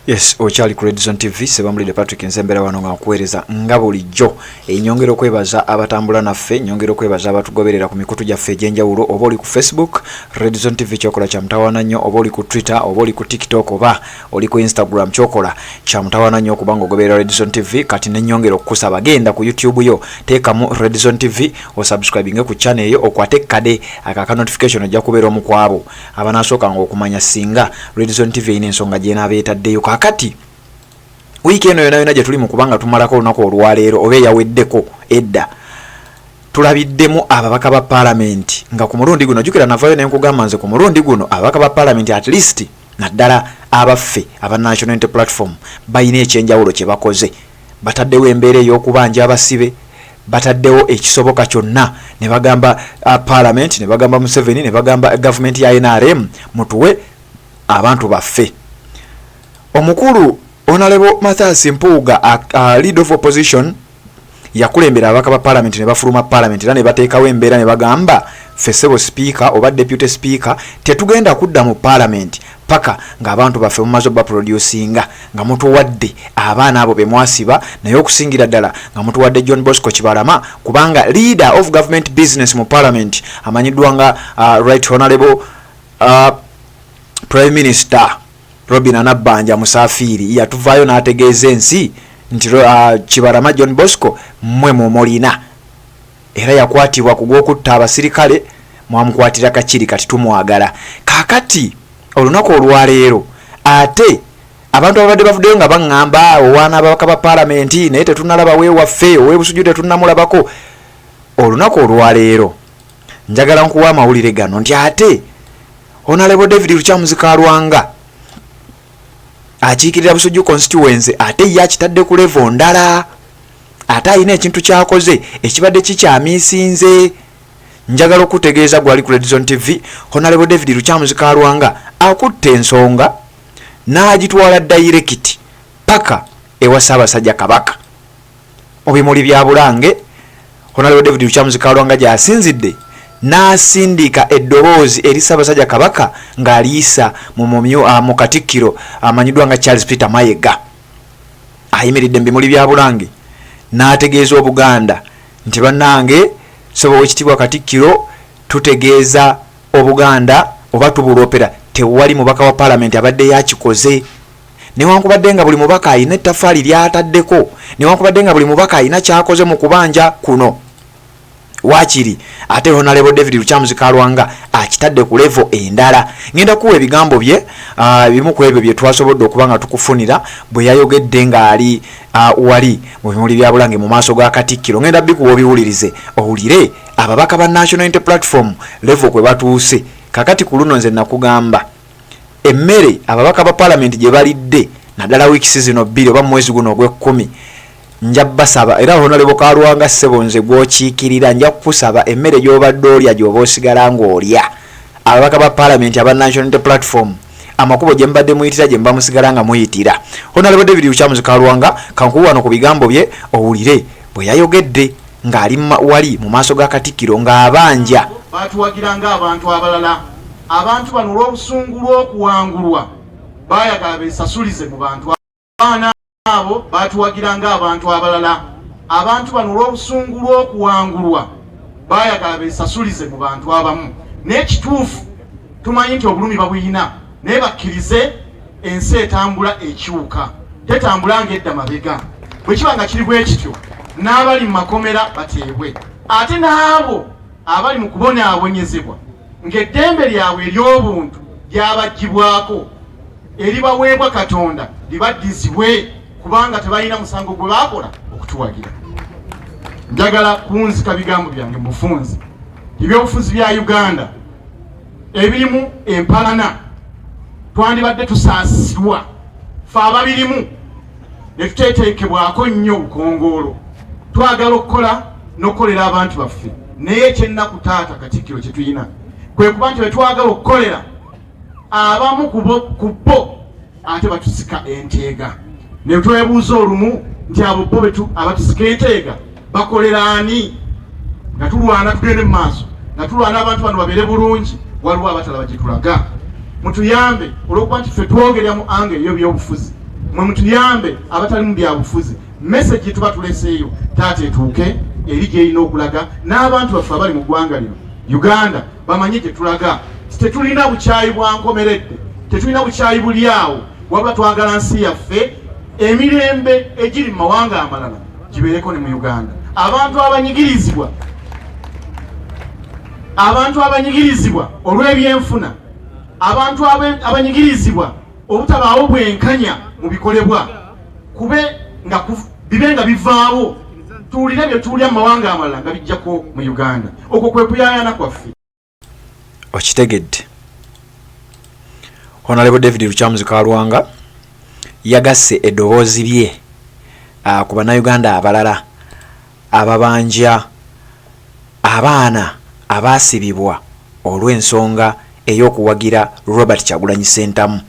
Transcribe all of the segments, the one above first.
Yes, okyali ku Redison TV sebamulide Patrick Nzembera wano nga kuweereza nga bulijjo enyongero kwebaza abatambula naffe nyongero kwebaza abatugoberera ku mikutu gyaffe egyenjawulo oba oli ku Facebook Redison TV kyokola kya mutawaana nnyo oba oli ku Twitter oba oli ku TikTok oba oli ku Instagram kyokola kya mutawaana nnyo kubanga ogoberera Redison TV kati n'ennyongero kusaba genda ku YouTube yo teekamu Redison TV osubscribinge ku channel eyo okwate kade akaka notification ojja kubeera omukwabo abanasooka nga okumanya singa Redison TV ine ensonga gye n'abeetaddeyo kakati weekend yona gye tuli mu kubanga tumalako olunaku olwaleero oba eyaweddeko edda tulabiddemu ababaka ba parliament nga ku mulundi guno jukira navayo n'enkugamba nze ku mulundi guno ababaka ba parliament at least naddala abaffe aba National Unity Platform bayina ekyenjawulo kye bakoze bataddewo embeera ey'okubanja abasibe bataddewo ekisoboka kyonna ne bagamba parliament ne bagamba Museveni ne bagamba government ya NRM mutuwe abantu baffe. Omukulu Honorable Mathias Mpuuga lead of opposition yakulembera abaka ba parliament ne bafuluma parliament era ne bateekawo embeera ne bagamba fessebo speaker oba deputy speaker tetugenda kudda mu parliament paka ng'abantu baffe mumaze baproducinga nga mutuwadde abaana abo be mwasiba naye okusingira ddala nga mutuwadde John Bosco Kibalama kubanga leader of government business mu parliament amanyiddwa nga right honorable prime minister Robina Nabbanja Musafiri yatuvaayo n'ategeeza ensi nti Kibalama John Bosco mmwe mumulina era yakwatibwa ku gw'okutta abasirikale mwamukwatira kakiri kati tumwagala kakati olunaku olwaleero ate abantu ababadde bavuddeyo nga baŋŋamba owaana ababaka ba palamenti naye tetunnalaba weewaffe ow'ebusujju tetunnamulabako olunaku olwaleero njagala nkuwa amawulire gano nti ate Honorable David Luchamuzi Kalwanga akiikirira Busujju constituency ate yakitadde ku level ndala ate ayina ekintu kyakoze ekibadde kikyamisinze njagala okutegeeza gwali ku Redison TV Honorable David Luchamuzi Kalwanga akutte ensonga n'agitwala direct paka ewa Ssaabasajja Kabaka obimuli bya Bulange Honorable David Luchamuzi Kalwanga gy'asinzidde n'asindika eddoboozi eri Ssaabasajja Kabaka ng'aliisa mu Katikkiro amanyiddwa nga Charles Peter Mayiga ayimiridde mu bimuli bya Bulange n'ategeeza Obuganda nti bannange ssebo w'ekitiibwa Katikkiro tutegeeza Obuganda oba tubuloopera tewali mubaka wa parliament abadde yakikoze newankubadde nga buli mubaka ayina ettaffaali ly'ataddeko newankubadde nga buli mubaka ayina kyakoze mu kubanja kuno wakiri ate Honorable David Luchamuzi Kalwanga akitadde ku level endala ngenda kuwa ebigambo bye bimu ku ebyo bye twasobodde okuba nga tukufunira bwe yayogedde ng'ali wali mu bimuli bya Bulange mu maaso ga Katikkiro ngenda bikuwa obiwulirize owulire ababaka ba National Unity Platform level kwe batuuse kakati ku luno nze nakugamba emmere ababaka ba parliament gye balidde naddala wiikisi zino 2 oba mwezi guno ogw'e10 nja basaba era Honorable Kalwanga ssebo nze gwokiikirira nja kukusaba emmere gy'obadde olya gy'oba osigala ng'olya ababaka ba parliament aba National Unity Platform amakubo gye mbadde muyitira gye mba musigala nga muyitira Honorable David Luchamuzi Kalwanga kankuwa wano ku bigambo bye owulire bwe yayogedde ng'ali wali mu maaso ga Katikkiro ng'abanja batuwagiranga abantu abalala abantu bano olw'obusungu lw'okuwangulwa baayagala beesasulize mu bantu abaana abo batuwagiranga abantu abalala abantu bano olw'obusungu lw'okuwangulwa baayagala beesasulize mu bantu abamu n'ekituufu tumanyi nti obulumi babuyina naye bakkirize ensi etambula ekiwuka tetambula ng'edda mabega bwe kiba nga kiri bwe kityo n'abali mu makomera bateebwe ate n'abo abali mu kubonaabonyezebwa ng'eddembe lyabwe ery'obuntu lyabaggyibwako eribaweebwa Katonda libaddizibwe kubanga tebalina musango gwe baakola okutuwagira. Njagala kunzika bigambo byange mu bufunzi ebyobufuzi bya Uganda ebirimu empalana twandibadde tusaasirwa fe ababirimu ne tuteeteekebwako nnyo obukongolo twagala okukola n'okukolera abantu baffe naye ekyennaku taata Katikkiro kye tuyina kwe kuba nti bwe twagala okukolera abamu ku bo ate batusika enteega ne twebuuza olumu nti abo bo abatusika enteega bakolera ani nga tulwana tugende mu maaso nga tulwana abantu bano babeere bulungi waliwo abatalaba gye tulaga mutuyambe olw'okuba nti ffe twogerera mu ange eyo by'obufuzi mwe mutuyambe abatali mu byabufuzi message tuba tuleseeyo taata etuuke eri gyerina okulaga n'abantu baffe abali mu ggwanga lino Uganda bamanye gye tulaga. Tetulina bukyayi bwa nkomeredde, tetulina bukyayi buli awo, wabula twagala nsi yaffe emirembe egiri mu mawanga amalala gibeereko ne mu Uganda. Abantu abanyigirizibwa olw'ebyenfuna, abantu abanyigirizibwa obutabaawo bwenkanya mu bikolebwa, bibe nga bivaawo, tuwulire bye tuwulira mu mawanga amalala nga bijjako mu Uganda. Okwo kwe kuyaayana kwaffe. Okitegedde. Honorable David Luchamuzi Kalwanga yagasse eddoboozi lye ku bannayuganda abalala ababanja abaana abaasibibwa olw'ensonga ey'okuwagira Robert Kyagulanyi Ssentamu.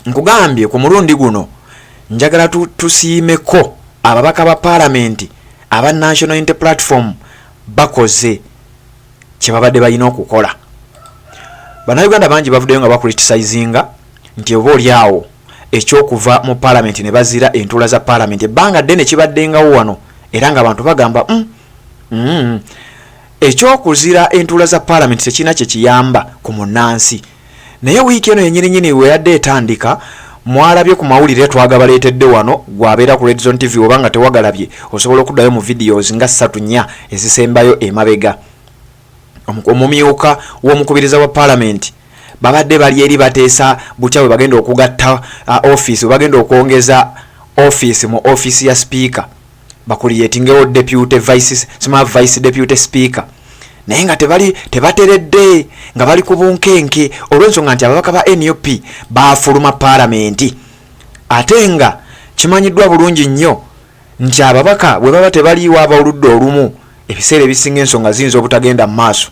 Nkugambye ku mulundi guno njagala tusiimeko ababaka ba Parliament aba National Unity Platform bakoze kye babadde balina okukola. Bannayuganda bangi bavuddeyo nga bakuriticizinga nti oba olyawo ekyokuva mu Parliament ne bazira entula za Parliament ebbanga ddene kibaddengawo wano era nga abantu bagamba ekyokuzira entula za Parliament tekina kye kiyamba ku munnansi. Naye wiiki eno yennyininyini we yadde etandika mwalabye ku mawulire twagabaleetedde wano gwabeera ku Red Zone TV oba nga tewagalabye osobola okuddayo mu videos nga 3-4 ezisembayo emabega. Omumyuka w'omukubiriza wa Parliament babadde bali eri bateesa bukya bwe bagenda okugatta office, bwe bagenda okwongeza office mu office ya speaker bakuliyetingewo deputy vice deputy speaker, naye nga tebateredde nga bali ku bunkenke olw'ensonga nti ababaka ba NUP baafuluma Parliament. Ate nga kimanyiddwa bulungi nnyo nti ababaka bwe baba tebaliiwo ab'oludda olumu ebiseera ebisinga ensonga ziyinza obutagenda mu maaso.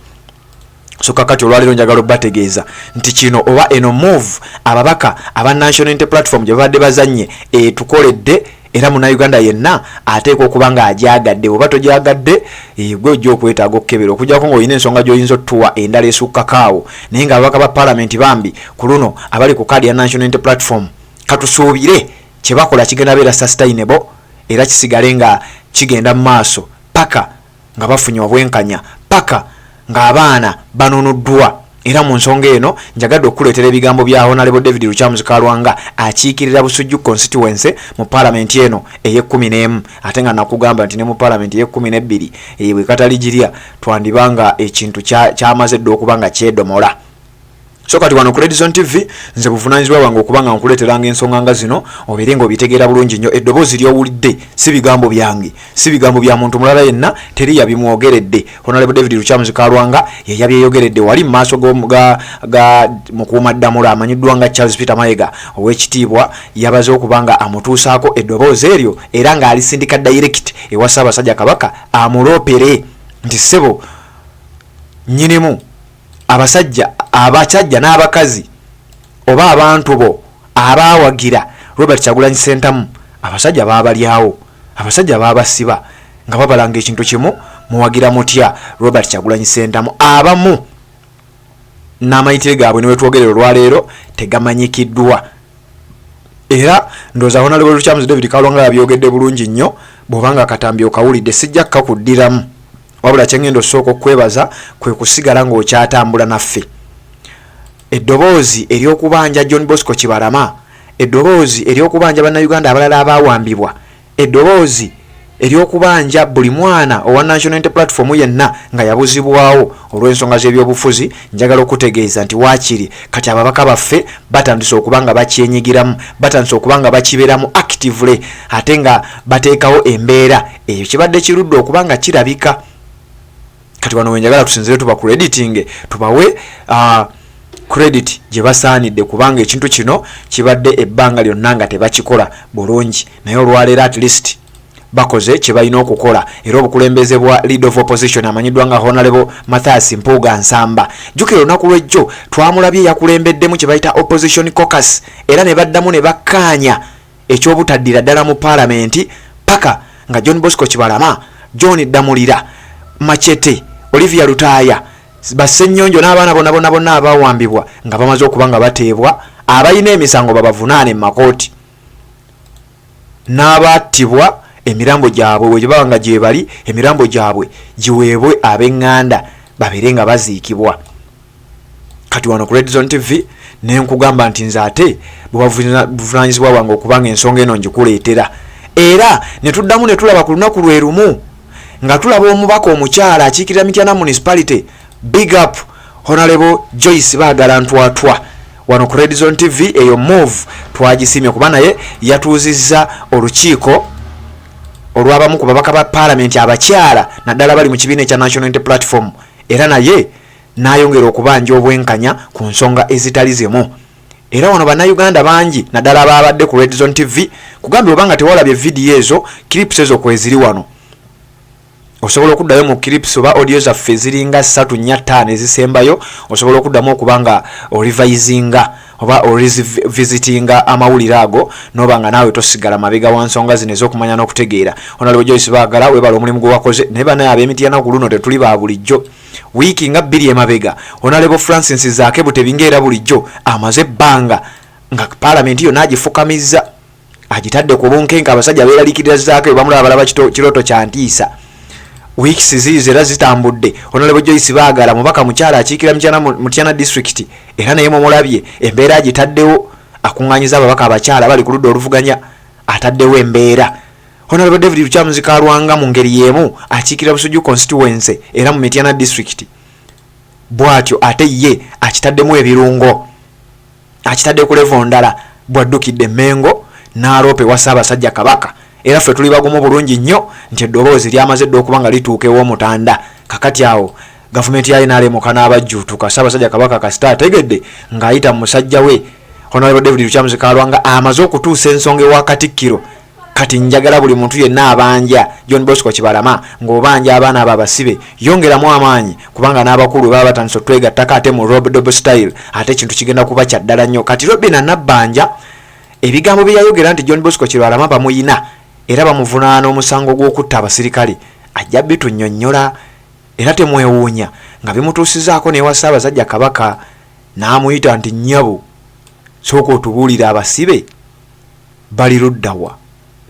So kakati olwaliro njagala bategeeza nti kino oba eno move ababaka aba National Unity Platform gye babadde bazanye tukoledde era munnayuganda yenna ateekwa okuba nga ajagadde. Oba tojagadde gwe ojja okwetaaga okukebera okujjako ng'olina ensonga gy'oyinza otuwa endala esukkakaawo. Naye nga ababaka ba Parliament bambi ku luno abali ku kaadi ya National Unity Platform katusuubire kye bakola kigenda beera sustainable era kisigale nga kigenda mu maaso paka nga bafunye obwenkanya, paka ng'abaana banunuddwa. Era mu nsonga eno njagadde okuleetera ebigambo bya Honorable David Luchamuzi Kalwanga akiikirira Busujju constituency mu Parliament eno eye-11. Ate nga nakugamba nti ne mu Parliament eye-12 bwe katali girya twandibanga ekintu kyamaze dde okuba nga kyedomola. So kati wano ku Red Zone TV nze buvunaanyizibwa bwange okuba nga nkuleeteranga ensonga nga zino obeere ng'obitegeera bulungi nnyo. Eddoboozi ly'owulidde si bigambo byange, si bigambo bya muntu mulala yenna, teri yabimwogeredde. Honorable David Luchamuzi Kalwanga ye yabyeyogeredde wali mu maaso ga mukuumaddamula amanyiddwa nga Charles Peter Mayiga ow'ekitiibwa yabaze okuba nga amutuusaako eddoboozi eryo era ng'alisindika direct ewa Ssaabasajja Kabaka amuloopere nti ssebo nnyinimu abasajja n'abakazi oba abantu bo abaawagira Robert Kyagulanyi Ssentamu, abasajja baabalyawo, abasajja baabasiba nga babalanga ekintu kimu muwagira mutya Robert Kyagulanyi Ssentamu. Abamu n'amayitire gaabwe ne wetwogerera olwaleero tegamanyikiddwa. Era ndowooza Honorable Luchamuzi David Kalwanga yabyogedde bulungi nnyo. Bw'obanga akatambi okawulidde sijja kukakuddiramu, wabula kyengendo osooka okwebaza kwe kusigala ng'okyatambula naffe. Eddoboozi ery'okubanja John Bosco Kibalama, eddoboozi ery'okubanja bannayuganda abalala abaawambibwa, eddoboozi ery'okubanja buli mwana owa National Unity Platform yenna nga yabuzibwawo olw'ensonga z'ebyobufuzi. Njagala okutegeeza nti waakiri kati ababaka baffe batandise okuba nga bakyenyigiramu, batandise okuba nga bakibeeramu actively, ate nga bateekawo embeera eyo kibadde kirudde okuba nga kirabika. Kati wano wenjagala tusinzire tuba crediting, tubawe credit gye basaanidde kubanga ekintu kino kibadde ebbanga lyonna nga tebakikola bulungi, naye olwaleero at least bakoze kye balina okukola. Era obukulembeze bwa leader of opposition amanyiddwa nga Honorable Mathias Mpuuga Nsamba, jjukira olunaku lw'ejjo twamulabye yakulembeddemu kye bayita opposition caucus era ne baddamu ne bakkaanya eky'obutaddira ddala mu Parliament paka nga John Bosco Kibalama, John Damulira, Machete, Olivia Lutaaya, Bassennyonjo n'abaana bonna abaawambibwa nga bamaze okuba nga bateebwa, abalina emisango babavunaane mu makooti. n'abattibwa emirambo gyabwe bwe banga gye bali emirambo gyabwe giweebwe ab'eŋŋanda babeere nga baziikibwa. Kati wano ku Red Zone TV ne nkugamba nti nze ate buvunaanyizibwa bwange okubanga ensonga eno ngikuleetera. Era ne tuddamu ne tulaba ku lunaku lwe lumu nga tulaba omubaka omukyala akiikirira Mityana Municipality, big up Honorable Joyce Baagala Ntwatwa. Wano ku Red Zone TV eyo move twagisimye kuba naye yatuuzizza olukiiko olw'abamu ku babaka ba Parliament abakyala naddala bali mu kibiina ekya National Unity Platform, era naye n'ayongera okubanja obwenkanya ku nsonga ezitali zimu. Era wano bannayuganda bangi naddala ababadde ku Red Zone TV kugambye obanga tewalabye vidiyo ezo, clips ezo kweziri wano. Osobola okuddayo mu clips oba audio zaffe ziringa 3-4 ezisembayo, osobola okuddamu okubanga olivisinga oba olivisitinga amawulire ago n'obanga naawe tosigala mabega wa nsonga zino ez'okumanya n'okutegeera. Honorable Joyce Baagala webala omulimu gwe wakoze, naye banaye ab'Emityana ku luno tetuli ba bulijjo. Wiiki nga 2 emabega Honorable Francis Zaake Butebingeera bulijjo amaze ebbanga nga Parliament yo n'agifukamiza agitadde ku bunkenke abasajja beeraliikirira Zaake bamulaba balaba kiroto kya ntiisa. Weeks zizi era zitambudde Honorable Joyce Baagala mubaka mukyala akiikira Mityana District era naye mumulabye embeera agitaddewo akuŋŋaanyiza ababaka abakyala bali ku ludda oluvuganya ataddewo embeera. Honorable David Kalwanga mu ngeri y'emu akiikira Busujju constituency era mu Mityana District bw'atyo ate ye akitaddemu ebirungo akitadde ku level ndala bwaddukidde Mengo n'Aloopye wa Ssaabasajja Kabaka. Era ffe tuli bagumu bulungi nnyo nti eddoboozi lyamaze dde okuba nga lituuka ew'omutanda. Kakati awo gavumenti ya NRM n'abajjuutuka Ssaabasajja Kabaka kasita ategedde ng'ayita mu musajja we Honorable David Kalwanga amaze okutuusa ensonga ewa Katikkiro. Kati njagala buli muntu yenna abanja John Bosco Kibalama ng'obanja abaana abo abasibe yongeramu amaanyi kubanga n'abakulu baba batandise okwegattako ate mu Rob Double style ate ekintu kigenda kuba kya ddala nnyo. Kati Robin na Nabbanja ebigambo bye yayogera nti John Bosco Kibalama bamuyina era bamuvunaana omusango gw'okutta abasirikale ajja bitunnyonnyola era temwewuunya nga bimutuusizaako n'ewa Ssaabasajja Kabaka n'amuyita nti nnyabo sooka otubuulira abasibe bali luddawa,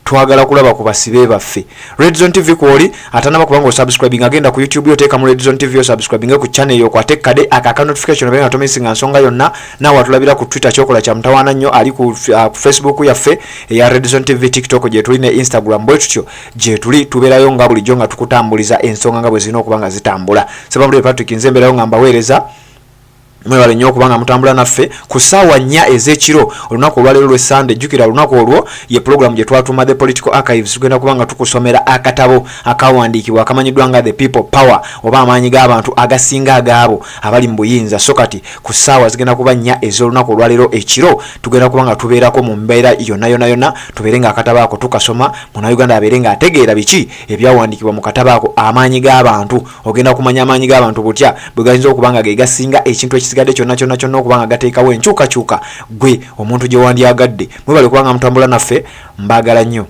twagala kulaba ku basibe baffe. Red Zone TV kwoli atanaba kubanga osubscribing agenda ku YouTube yoteeka mu Red Zone TV osubscribing ku channel yo kwate kade akaka notification benga tomisinga nsonga yonna na watulabira ku Twitter kyokola kya mtawana nnyo ali ku Facebook yaffe ya Red Zone TV, TikTok je tuli ne Instagram bwetutyo je tuli tuberayo nga bulijjo nga tukutambuliza ensonga nga bwe zino okubanga zitambula. Sababu Patrick Nzemberayo ngamba weereza mwebale nnyo okubanga mutambula naffe ku ssaawa 4 ez'ekiro olunaku olwaleero lwe Sunday. Jjukira olunaku olwo ye program gye twatuma The Political Archives tugenda kubanga tukusomera akatabo akawandiikibwa akamanyiddwa nga The People Power oba amaanyi g'abantu agasinga agaabo abali mu buyinza. So kati ku ssaawa zigenda kuba 4 ez'olunaku olwaleero ekiro tugenda kubanga tubeerako mu mbeera yonna tubeere nga akatabo ako tukasoma Munnayuganda abeere nga ategeera biki ebyawandiikibwa mu katabo ako amaanyi g'abantu. Ogenda kumanya amaanyi g'abantu butya bwe gayinza okubanga ge gasinga ekintu ekisigadde kyonna okubanga gateekawo enkyukakyuka gwe omuntu gye wandyagadde. Mwebale kubanga mutambula naffe, mbaagala nnyo.